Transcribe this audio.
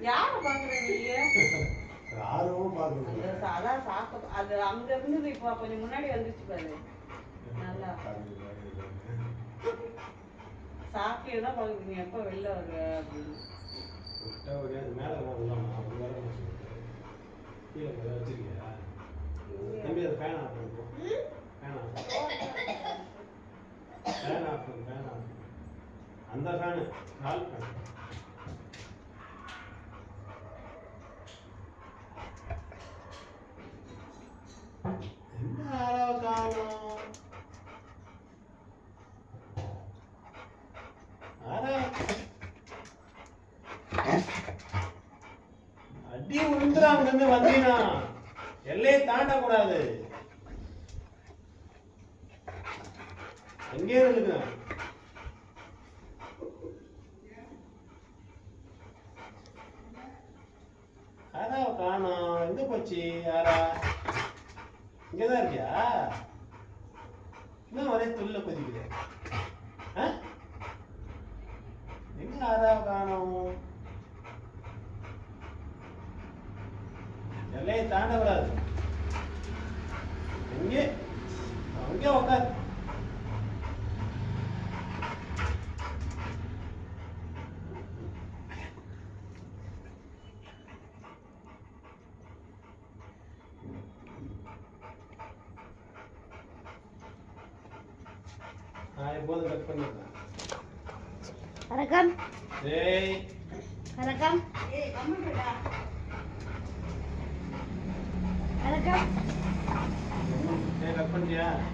யாரை பாக்குறீங்க? யாரும் பாக்குறது. அதான் சாப்பிட்டு அது அங்க இருந்து இப்போ கொஞ்சம் முன்னாடி வந்துச்சு பாரு. நல்லா சாப்பிட்டு தான் பாக்குறீங்க எப்போ வெளில வருவ அப்படின்னு. மேல கீழே வச்சிருக்கியா? தம்பி அது ஃபேன் ஆஃப் பண்ணுவோம். ஃபேன் ஆஃப் அந்த ஃபேனு கால் ஃபேன். என்ன ஆறாவ காணோம்? அடி உளுந்துரா அங்க இருந்து வந்தீனா எல்லையை தாண்டக்கூடாது. அங்கே இருக்கு. யாரா காணோம்? எங்க போச்சு? யாரா இங்கதான் இருக்கியா? இன்னும் ஒரே துள்ள கொதிக்குது. எங்க யாரா காணோம்? எல்லையை தாண்டக்கூடாது. எங்கே அங்கே உட்கார். எப்போதும் கட் பண்ணிடுறேன். வணக்கம். ஏய் வணக்கம். ஏய் கம்மிடா. வணக்கம். கட் பண்ணிட்டியா?